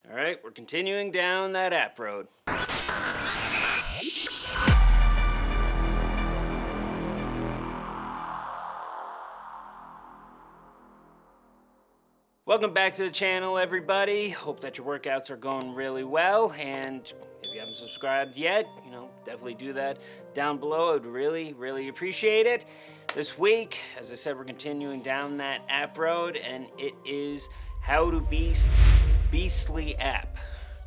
All right, we're continuing down that app road. Welcome back to the channel, everybody. Hope that your workouts are going really well. And if you haven't subscribed yet, definitely do that down below. I would really appreciate it. This week, as I said, we're continuing down that app road, and it is How to Beastly app.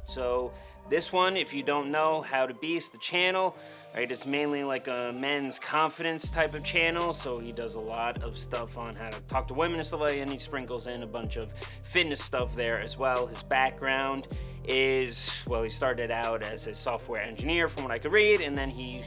So this one, if you don't know, How to Beast, the channel, right, it's mainly like a men's confidence type of channel. So he does a lot of stuff on how to talk to women and stuff like that, and he sprinkles in a bunch of fitness stuff there as well. His background is, well, he started out as a software engineer from what I could read, and then he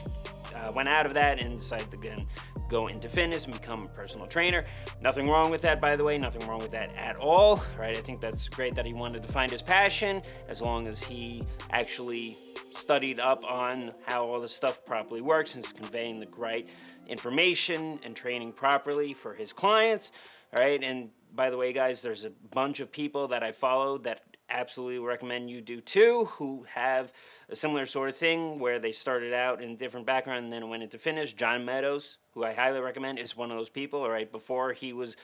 went out of that and decided to go into fitness and become a personal trainer. Nothing wrong with that, by the way, nothing wrong with that at all, right? I think that's great that he wanted to find his passion, as long as he actually studied up on how all this stuff properly works and is conveying the right information and training properly for his clients, right? And by the way, guys, there's a bunch of people that I follow that absolutely recommend you do too, who have a similar sort of thing where they started out in a different background and then went into fitness. John Meadows, who I highly recommend, is one of those people. All right, before he was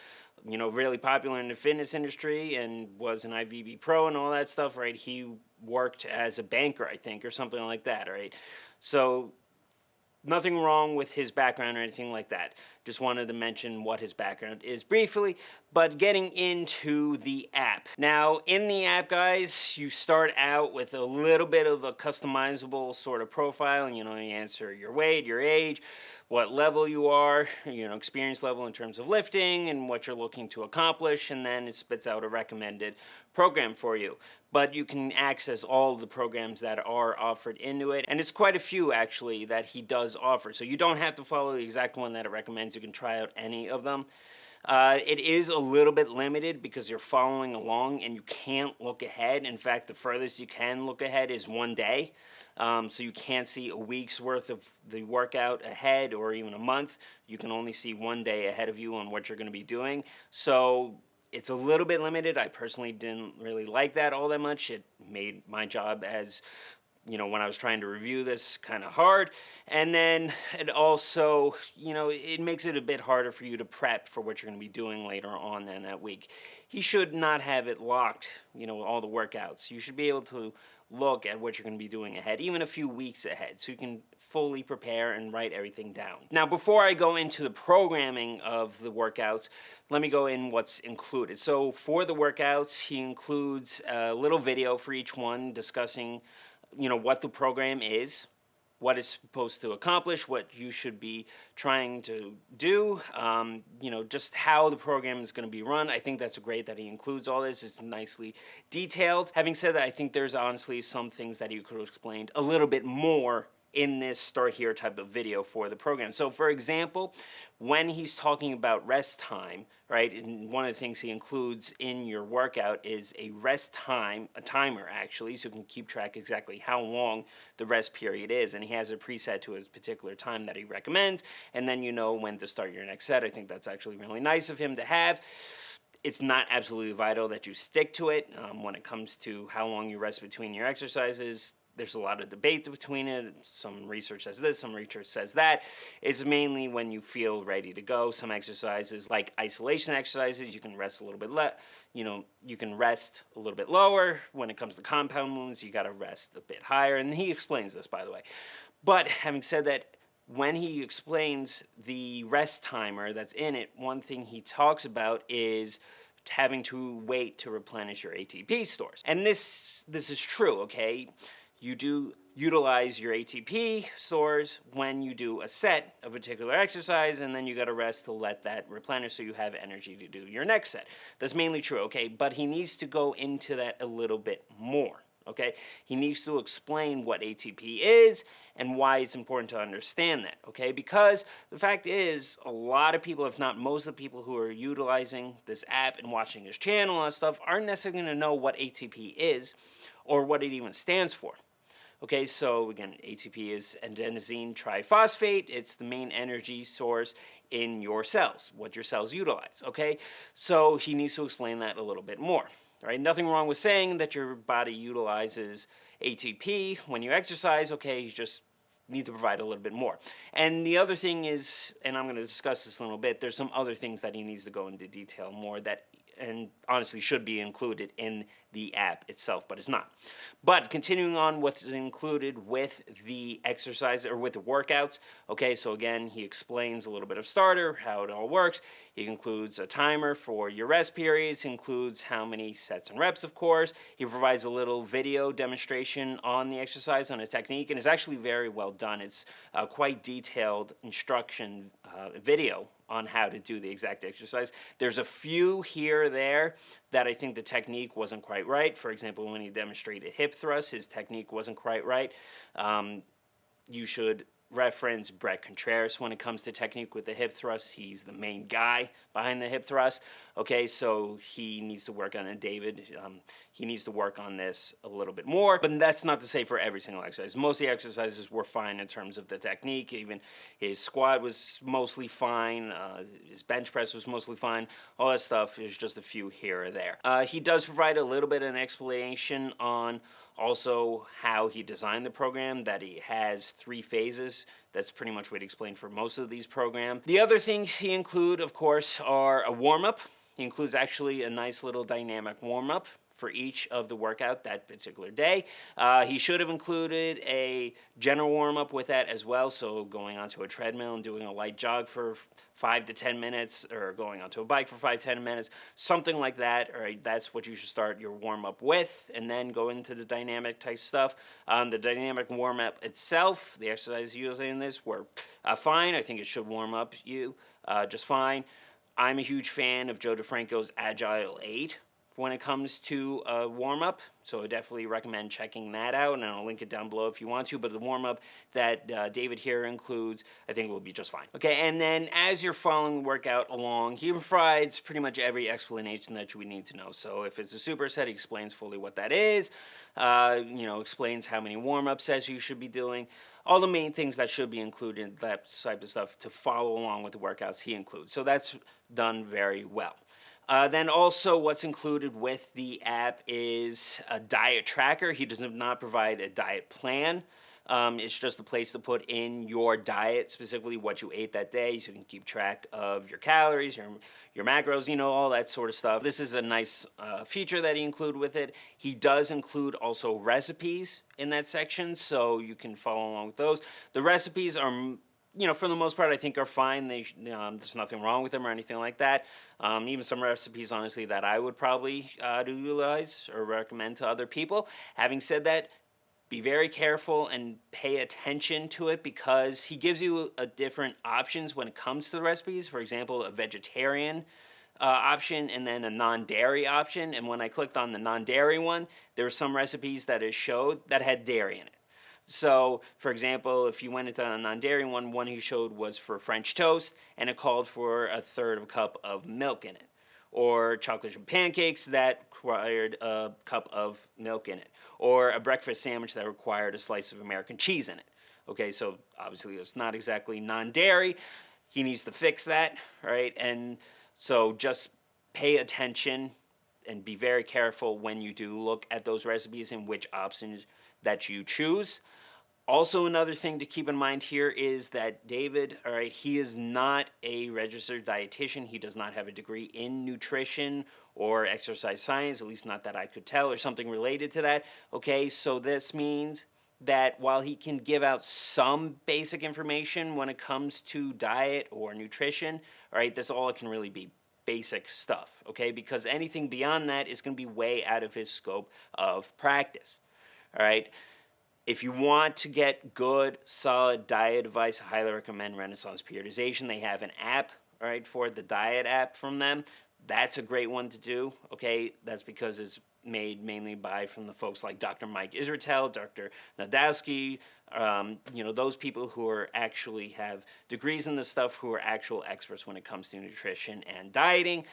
really popular in the fitness industry and was an IVB pro and all that stuff, right, he worked as a banker, I think, or something like that, right? So nothing wrong with his background or anything like that. Just wanted to mention what his background is briefly, but getting into the app. Now, in the app, guys, you start out with a little bit of a customizable sort of profile, and you answer your weight, your age, what level you are, experience level in terms of lifting, and what you're looking to accomplish, and then it spits out a recommended program for you. But you can access all the programs that are offered into it, and it's quite a few actually that he does offer. So you don't have to follow the exact one that it recommends. You can try out any of them. It is a little bit limited because you're following along and you can't look ahead. In fact, the furthest you can look ahead is 1 day. So you can't see a week's worth of the workout ahead or even a month. You can only see 1 day ahead of you on what you're going to be doing. So it's a little bit limited. I personally didn't really like that all that much. It made my job as when I was trying to review this kind of hard. And then it also, it makes it a bit harder for you to prep for what you're going to be doing later on in that week. He should not have it locked, all the workouts. You should be able to look at what you're going to be doing ahead, even a few weeks ahead, so you can fully prepare and write everything down. Now, before I go into the programming of the workouts, let me go in what's included. So for the workouts, he includes a little video for each one discussing what the program is, what it's supposed to accomplish, what you should be trying to do, just how the program is going to be run. I think that's great that he includes all this. It's nicely detailed. Having said that, I think there's honestly some things that he could have explained a little bit more in this start here type of video for the program. So for example, when he's talking about rest time, right, and one of the things he includes in your workout is a rest time, a timer actually, so you can keep track exactly how long the rest period is, and he has a preset to his particular time that he recommends, and then you know when to start your next set. I think that's actually really nice of him to have. It's not absolutely vital that you stick to it when it comes to how long you rest between your exercises. There's a lot of debate between it. Some research says this, some research says that. It's mainly when you feel ready to go. Some exercises, like isolation exercises, you can rest a little bit you can rest a little bit lower. When it comes to compound movements, you got to rest a bit higher. And he explains this, by the way. But having said that, when he explains the rest timer that's in it, one thing he talks about is having to wait to replenish your ATP stores. And this is true, okay? You do utilize your ATP stores when you do a set of a particular exercise, and then you got to rest to let that replenish so you have energy to do your next set. That's mainly true, okay? But he needs to go into that a little bit more, okay? He needs to explain what ATP is and why it's important to understand that, okay? Because the fact is, a lot of people, if not most of the people who are utilizing this app and watching his channel and stuff, aren't necessarily going to know what ATP is or what it even stands for. Okay, so again, ATP is adenosine triphosphate. It's the main energy source in your cells, what your cells utilize, okay? So he needs to explain that a little bit more. right? Nothing wrong with saying that your body utilizes ATP when you exercise. Okay, you just need to provide a little bit more. And the other thing is, and I'm going to discuss this in a little bit, there's some other things that he needs to go into detail more that, and honestly should be included in the app itself, but it's not. But continuing on what's included with the exercise or with the workouts, okay, so again, he explains a little bit of starter, how it all works. He includes a timer for your rest periods, includes how many sets and reps, of course. He provides a little video demonstration on the exercise, on a technique, and it's actually very well done. It's quite detailed instruction video on how to do the exact exercise. There's a few here or there that I think the technique wasn't quite right. For example, when he demonstrated hip thrust, his technique wasn't quite right. You should reference Brett Contreras when it comes to technique with the hip thrust. He's the main guy behind the hip thrust. Okay, so he needs to work on it. David, he needs to work on this a little bit more. But that's not to say for every single exercise. Most of the exercises were fine in terms of the technique. Even his squat was mostly fine. His bench press was mostly fine. All that stuff is just a few here or there. He does provide a little bit of an explanation on also how he designed the program, that he has 3 phases. That's pretty much what he explained for most of these programs. The other things he include, of course, are a warm-up. He includes actually a nice little dynamic warm-up for each of the workout that particular day. He should have included a general warm-up with that as well, so going onto a treadmill and doing a light jog for 5 to 10 minutes, or going onto a bike for 5 to 10 minutes, something like that. All right, that's what you should start your warm-up with, and then go into the dynamic type stuff. The dynamic warm-up itself, the exercises used in this were fine. I think it should warm up you just fine. I'm a huge fan of Joe DeFranco's Agile 8 when it comes to a warm-up, so I definitely recommend checking that out, and I'll link it down below if you want to. But the warm-up that David here includes, I think will be just fine. Okay, and then as you're following the workout along, he provides pretty much every explanation that you would need to know. So if it's a superset, he explains fully what that is, explains how many warm-up sets you should be doing, all the main things that should be included, that type of stuff to follow along with the workouts he includes. So that's done very well. Then also what's included with the app is a diet tracker. He does not provide a diet plan. It's just a place to put in your diet, specifically what you ate that day, so you can keep track of your calories, your macros, all that sort of stuff. This is a nice feature that he includes with it. He does include also recipes in that section, so you can follow along with those. The recipes are, for the most part, I think are fine. There's nothing wrong with them or anything like that. Even some recipes, honestly, that I would probably utilize or recommend to other people. Having said that, be very careful and pay attention to it, because he gives you different options when it comes to the recipes. For example, a vegetarian option and then a non-dairy option. And when I clicked on the non-dairy one, there were some recipes that it showed that had dairy in it. So, for example, if you went into a non-dairy one he showed was for French toast, and it called for 1/3 cup of milk in it. Or chocolate chip pancakes that required a cup of milk in it. Or a breakfast sandwich that required a slice of American cheese in it. Okay, so obviously it's not exactly non-dairy. He needs to fix that, right? And so just pay attention and be very careful when you do look at those recipes and which options that you choose. Also, another thing to keep in mind here is that David, all right, he is not a registered dietitian. He does not have a degree in nutrition or exercise science, at least not that I could tell, or something related to that. Okay, so this means that while he can give out some basic information when it comes to diet or nutrition, all right, that's all it can really be. Basic stuff, okay? Because anything beyond that is going to be way out of his scope of practice, all right? If you want to get good, solid diet advice, I highly recommend Renaissance Periodization. They have an app, all right, for the diet app from them. That's a great one to do, okay? That's because it's made mainly from the folks like Dr. Mike Israetel, Dr. Nadowski, those people who are actually have degrees in this stuff, who are actual experts when it comes to nutrition and dieting.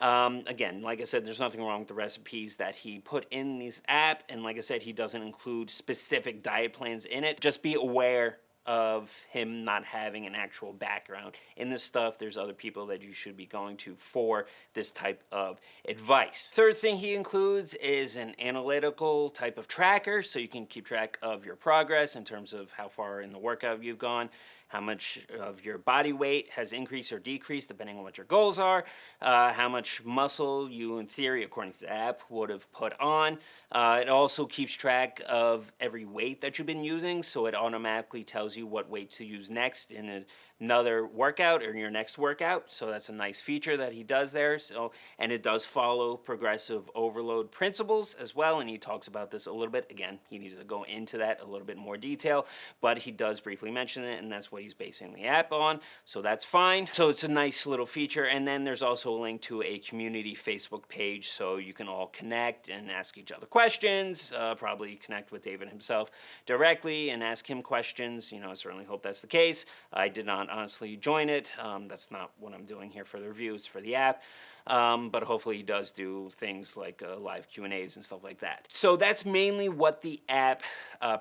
Again, like I said, there's nothing wrong with the recipes that he put in this app, and like I said, he doesn't include specific diet plans in it. Just be aware of him not having an actual background in this stuff. There's other people that you should be going to for this type of advice. Third thing he includes is an analytical type of tracker, so you can keep track of your progress in terms of how far in the workout you've gone, how much of your body weight has increased or decreased depending on what your goals are, how much muscle you, in theory, according to the app, would have put on. It also keeps track of every weight that you've been using, so it automatically tells you what weight to use next in another workout or your next workout. So that's a nice feature that he does there. So, and it does follow progressive overload principles as well, and he talks about this a little bit. Again, he needs to go into that a little bit more detail, but he does briefly mention it, and that's what he's basing the app on, so that's fine. So it's a nice little feature. And then there's also a link to a community Facebook page, so you can all connect and ask each other questions, probably connect with David himself directly and ask him questions. You know, I certainly hope that's the case. I did not honestly join it. That's not what I'm doing here for the reviews for the app. But hopefully he does do things like live Q&As and stuff like that. So that's mainly what the app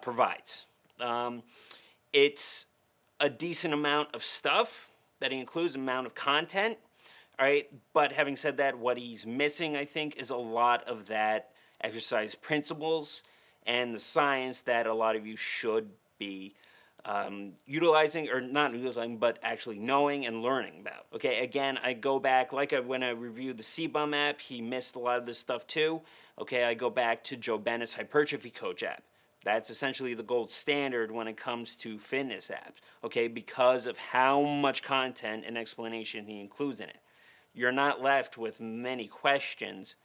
provides. It's a decent amount of stuff that he includes, amount of content, all right? But having said that, what he's missing, I think, is a lot of that exercise principles and the science that a lot of you should be utilizing, or not utilizing, but actually knowing and learning about. Okay, again, I go back, when I reviewed the CBUM app, he missed a lot of this stuff too. Okay, I go back to Joe Bennett's Hypertrophy Coach app. That's essentially the gold standard when it comes to fitness apps, okay, because of how much content and explanation he includes in it. You're not left with many questions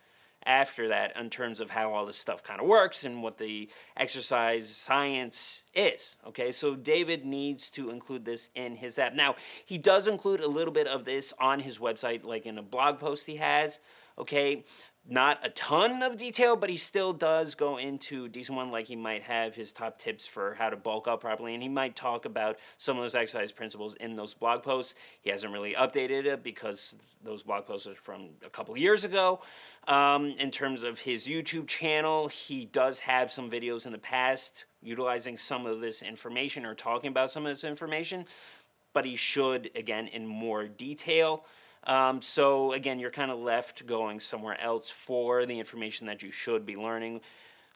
after that in terms of how all this stuff kind of works and what the exercise science is, okay? So David needs to include this in his app. Now, he does include a little bit of this on his website, like in a blog post he has, okay? Not a ton of detail, but he still does go into a decent one, like he might have his top tips for how to bulk up properly, and he might talk about some of those exercise principles in those blog posts. He hasn't really updated it because those blog posts are from a couple years ago. In terms of his YouTube channel, he does have some videos in the past utilizing some of this information or talking about some of this information, but he should, again, in more detail. So again, you're kind of left going somewhere else for the information that you should be learning.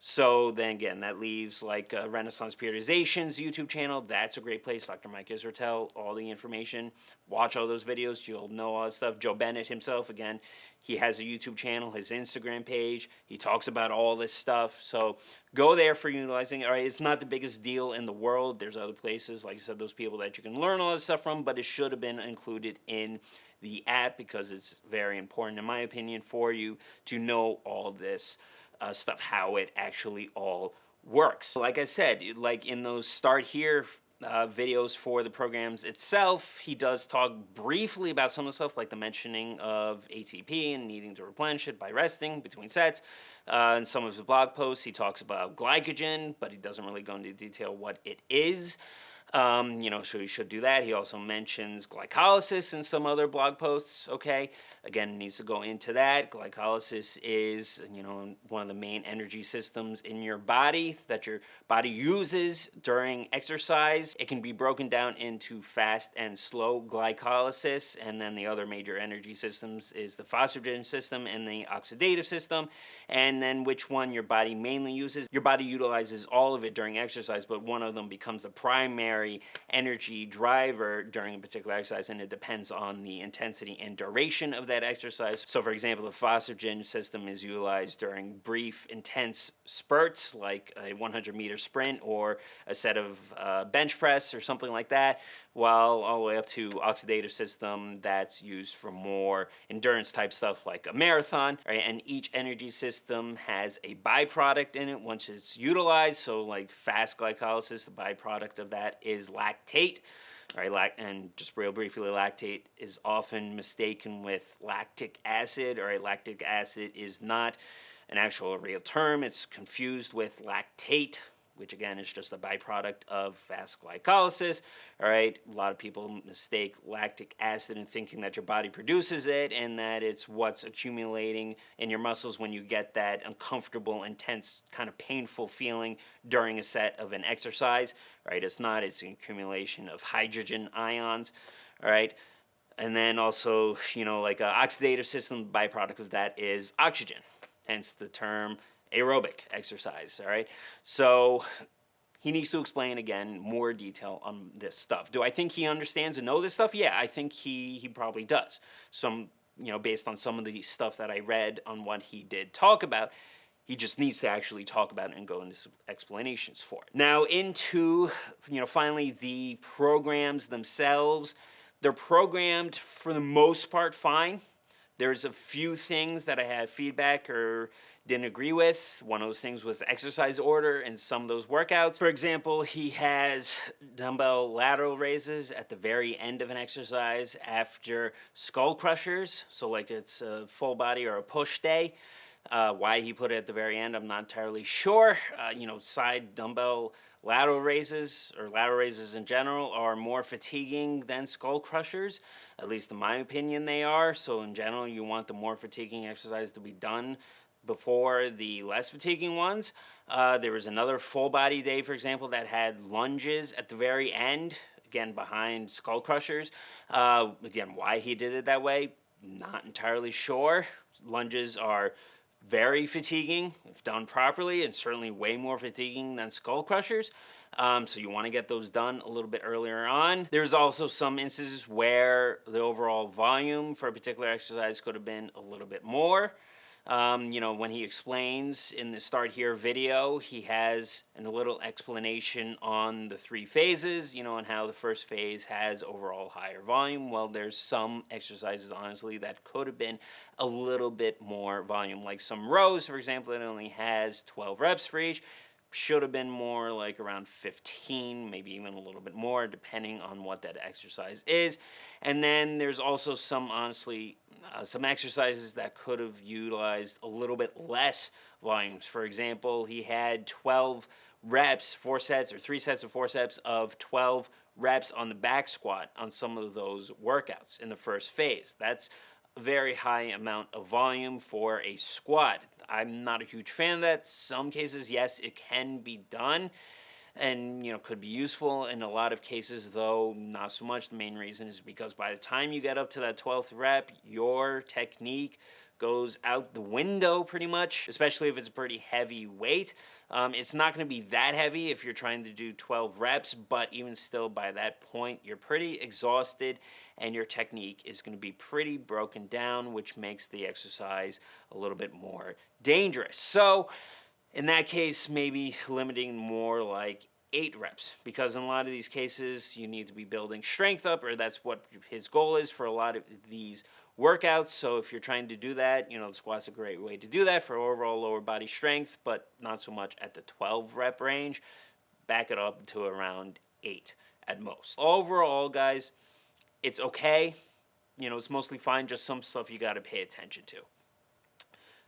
So then again, that leaves like Renaissance Periodization's YouTube channel. That's a great place. Dr. Mike Israetel, all the information. Watch all those videos. You'll know all that stuff. Joe Bennett himself, again, he has a YouTube channel, his Instagram page. He talks about all this stuff. So go there for utilizing. All right, it's not the biggest deal in the world. There's other places, like I said, those people that you can learn all this stuff from, but it should have been included in the app because it's very important, in my opinion, for you to know all this stuff, how it actually all works. Like I said, like in those Start Here videos for the programs itself, he does talk briefly about some of the stuff, like the mentioning of ATP and needing to replenish it by resting between sets. In some of his blog posts, he talks about glycogen, but he doesn't really go into detail what it is. You know, so he should do that. He also mentions glycolysis in some other blog posts, okay? Again, needs to go into that. Glycolysis is, you know, one of the main energy systems in your body that your body uses during exercise. It can be broken down into fast and slow glycolysis, and then the other major energy systems is the phosphagen system and the oxidative system, and then which one your body mainly uses. Your body utilizes all of it during exercise, but one of them becomes the primary energy driver during a particular exercise, and it depends on the intensity and duration of that exercise. So for example, the phosphagen system is utilized during brief, intense spurts, like a 100-meter sprint or a set of bench press or something like that, while all the way up to oxidative system that's used for more endurance type stuff like a marathon, right? And each energy system has a byproduct in it once it's utilized. So like fast glycolysis, the byproduct of that is lactate. Right, and just real briefly, lactate is often mistaken with lactic acid. All right, lactic acid is not an actual real term. It's confused with lactate. which again is just a byproduct of fast glycolysis. All right, a lot of people mistake lactic acid in thinking that your body produces it and that it's what's accumulating in your muscles when you get that uncomfortable, intense, kind of painful feeling during a set of an exercise. Right, it's not. It's an accumulation of hydrogen ions. All right. And then also, like an oxidative system, byproduct of that is oxygen, hence the term aerobic exercise, all right? So he needs to explain, again, more detail on this stuff. Do I think he understands and knows this stuff? Yeah, I think he probably does. Based on some of the stuff that I read on what he did talk about, he just needs to actually talk about it and go into some explanations for it. Now into, finally the programs themselves. They're programmed for the most part fine. There's a few things that I had feedback or didn't agree with. One of those things was exercise order in some of those workouts. For example, he has dumbbell lateral raises at the very end of an exercise after skull crushers. So like it's a full body or a push day. Why he put it at the very end, I'm not entirely sure. Side dumbbell lateral raises, or lateral raises in general, are more fatiguing than skull crushers. At least in my opinion they are. So in general, you want the more fatiguing exercise to be done before the less fatiguing ones. There was another full body day, for example, that had lunges at the very end, again behind skull crushers. Again, why he did it that way, not entirely sure. Lunges are very fatiguing if done properly, and certainly way more fatiguing than skull crushers. So you want to get those done a little bit earlier on. There's also some instances where the overall volume for a particular exercise could have been a little bit more. When he explains in the Start Here video, he has a little explanation on the 3 phases, and how the first phase has overall higher volume. Well, there's some exercises, honestly, that could have been a little bit more volume, like some rows, for example, that only has 12 reps for each. Should have been more like around 15, maybe even a little bit more, depending on what that exercise is. And then there's also some exercises that could have utilized a little bit less volumes. For example, he had 12 reps, 4 sets or 3 sets of 4 sets of 12 reps on the back squat on some of those workouts in the first phase. That's a very high amount of volume for a squat. I'm not a huge fan of that. Some cases, yes, it can be done and could be useful. In a lot of cases, though, not so much. The main reason is because by the time you get up to that 12th rep, your technique goes out the window pretty much, especially if it's a pretty heavy weight. It's not going to be that heavy if you're trying to do 12 reps, but even still by that point, you're pretty exhausted and your technique is going to be pretty broken down, which makes the exercise a little bit more dangerous. So in that case, maybe limiting more like 8 reps, because in a lot of these cases, you need to be building strength up, or that's what his goal is for a lot of these workouts. So if you're trying to do that, the squat's a great way to do that for overall lower body strength, but not so much at the 12 rep range. Back it up to around 8 at most. Overall, guys, it's okay. It's mostly fine, just some stuff you got to pay attention to.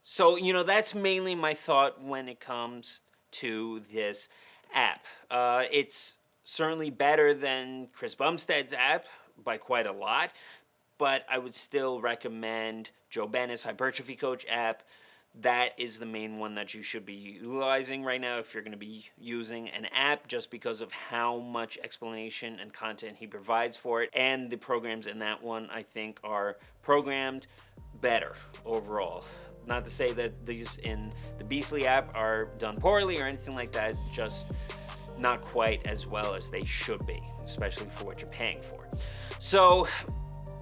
So, that's mainly my thought when it comes to this app. It's certainly better than Chris Bumstead's app by quite a lot, but I would still recommend Joe Bennett's Hypertrophy Coach app. That is the main one that you should be utilizing right now if you're going to be using an app, just because of how much explanation and content he provides for it. And the programs in that one, I think, are programmed better overall. Not to say that these in the Beastly app are done poorly or anything like that, just not quite as well as they should be, especially for what you're paying for. So,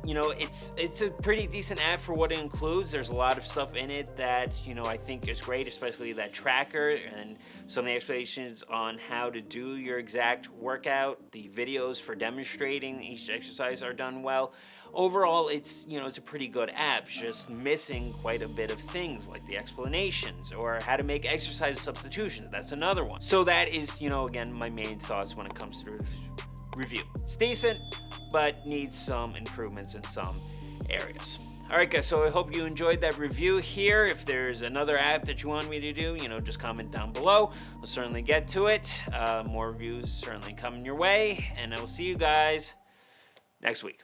it's a pretty decent app for what it includes. There's a lot of stuff in it that, I think is great, especially that tracker and some of the explanations on how to do your exact workout. The videos for demonstrating each exercise are done well. Overall, it's a pretty good app, just missing quite a bit of things like the explanations or how to make exercise substitutions. That's another one. So that is, again, my main thoughts when it comes to review. It's decent, but needs some improvements in some areas. All right, guys, so I hope you enjoyed that review here. If there's another app that you want me to do, just comment down below. We'll certainly get to it. More reviews certainly coming your way, and I will see you guys next week.